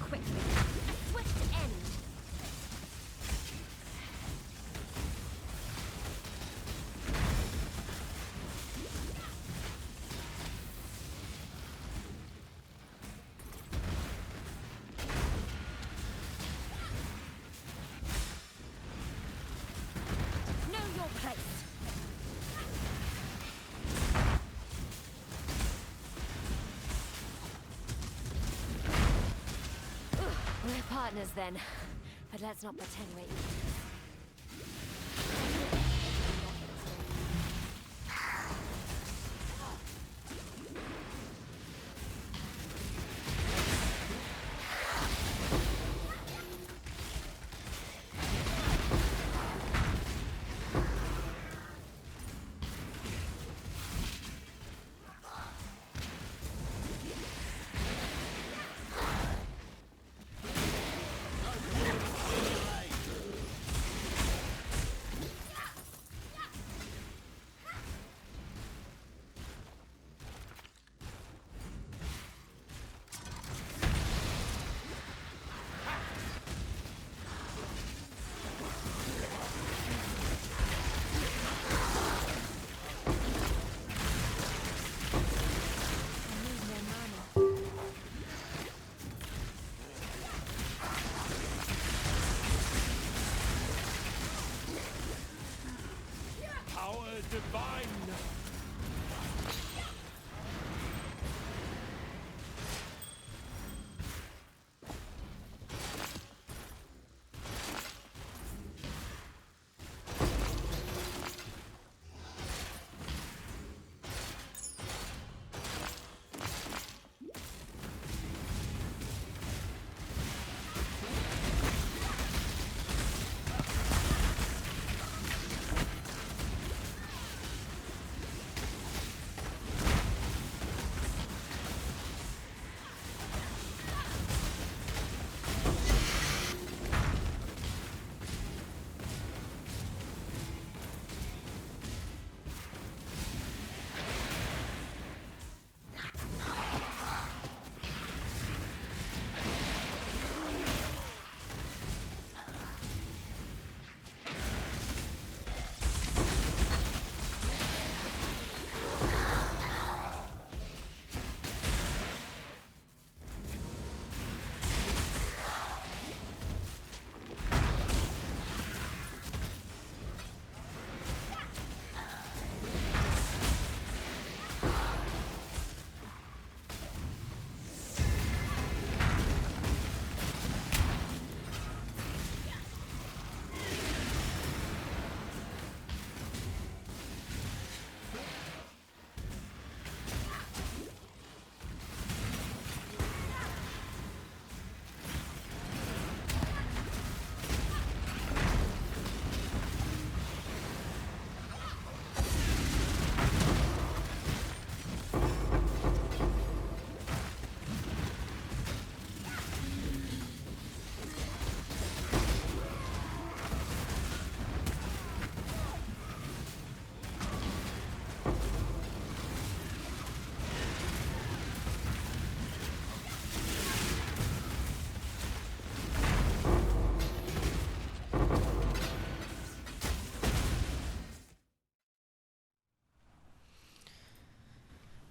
quickly. A swift end. Know your place. We're partners then, but let's not pretend we're equals. Power divine!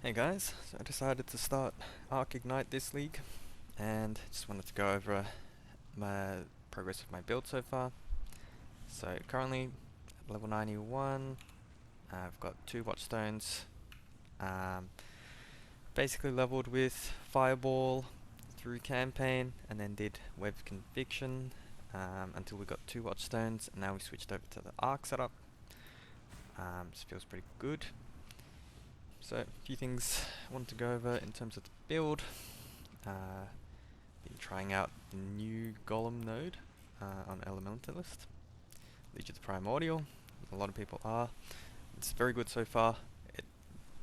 Hey guys, so I decided to start Arc Ignite this league and just wanted to go over my progress of my build so far. So currently at level 91, I've got 2 Watchstones, basically leveled with Fireball through campaign and then did Web of Conviction until we got 2 Watchstones, and now we switched over to the Arc setup. This feels pretty good. So a few things I want to go over in terms of the build. Been trying out the new Golem node on Elementalist, Legion of Primordial. A lot of people are. It's very good so far. It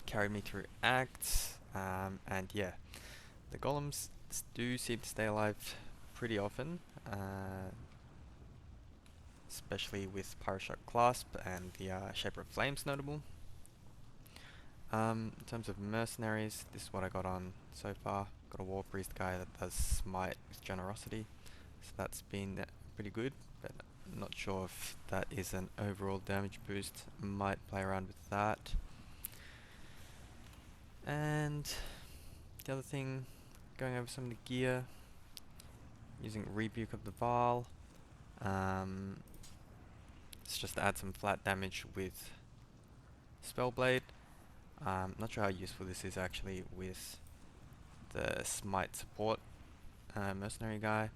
carried me through acts, and yeah, the golems do seem to stay alive pretty often, especially with Pyroshock Clasp and the Shaper of Flames notable. In terms of mercenaries, this is what I got on so far. Got a war priest guy that does smite with generosity, so that's been pretty good, but I'm not sure if that is an overall damage boost. Might play around with that. And the other thing, going over some of the gear, using Rebuke of the Vaal. It's just to add some flat damage with Spellblade. Not sure how useful this is actually with the Smite support mercenary guy.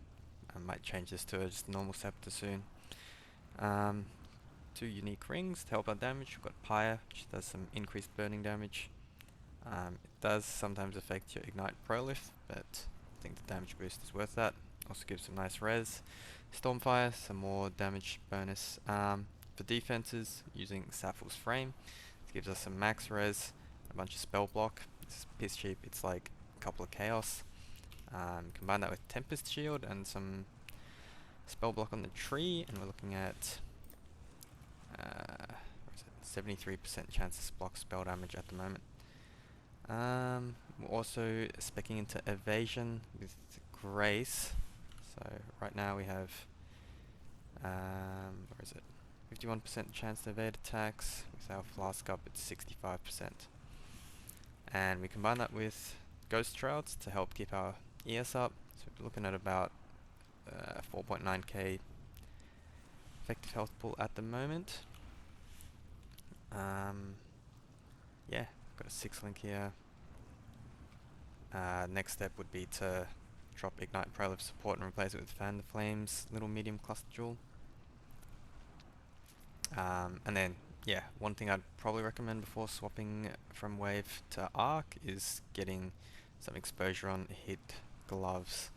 I might change this to a just normal scepter soon. 2 unique rings to help out damage. We've got Pyre, which does some increased burning damage. It does sometimes affect your Ignite Prolif, but I think the damage boost is worth that. Also gives some nice res. Stormfire, some more damage bonus. For defenses, using Sappho's Frame. It gives us some max res, a bunch of spell block. This is piss cheap, it's like a couple of chaos. Combine that with Tempest Shield and some spell block on the tree, and we're looking at 73% chance to block spell damage at the moment. We're also speccing into evasion with grace. So right now we have where is it? 51% chance to evade attacks. With our flask up, it's 65%. And we combine that with ghost shrouds to help keep our ES up. So we're looking at about 4.9k effective health pool at the moment. Yeah, got a 6 link here. Next step would be to drop Ignite Prolif support and replace it with Fan the Flames, little medium cluster jewel. And then, yeah, one thing I'd probably recommend before swapping from Wave to Arc is getting some exposure on hit gloves.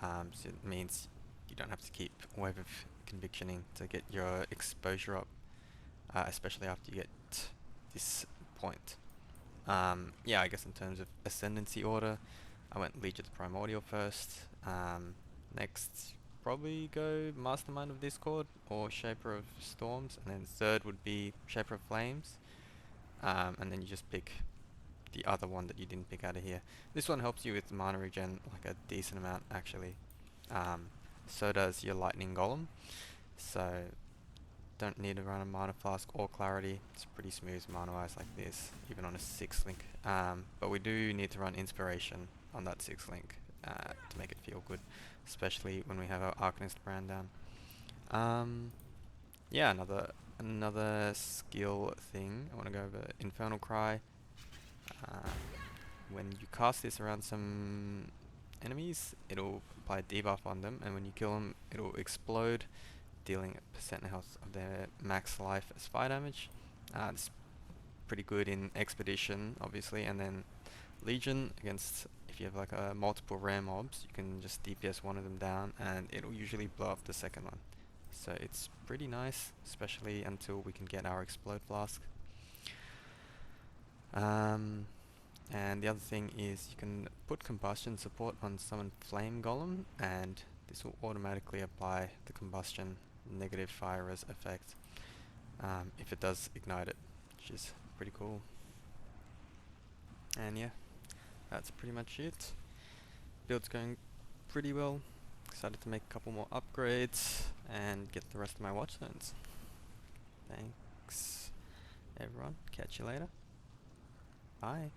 So it means you don't have to keep Wave of Convictioning to get your exposure up, especially after you get this point. Yeah, I guess in terms of ascendancy order, I went Legion of the Primordial first. Next, probably go Mastermind of Discord or Shaper of Storms, and then third would be Shaper of Flames. And then you just pick the other one that you didn't pick out of here. This one helps you with mana regen like a decent amount actually. So does your Lightning Golem. So don't need to run a Mana Flask or Clarity. It's pretty smooth mana-wise like this, even on a 6 link. But we do need to run Inspiration on that 6 link to make it feel good, especially when we have our Arcanist brand down. Yeah, another skill thing. I want to go over Infernal Cry. When you cast this around some enemies, it'll apply a debuff on them, and when you kill them, it'll explode, dealing a percent health of their max life as fire damage. It's pretty good in Expedition, obviously, and then Legion against, if you have like multiple rare mobs, you can just DPS one of them down, and it'll usually blow up the second one. So it's pretty nice, especially until we can get our Explode Flask. And the other thing is you can put combustion support on Summon Flame Golem, and this will automatically apply the combustion negative fire res effect if it does ignite it, which is pretty cool. And yeah, that's pretty much it. Build's going pretty well. Excited to make a couple more upgrades and get the rest of my watch zones. Thanks everyone, catch you later. Bye.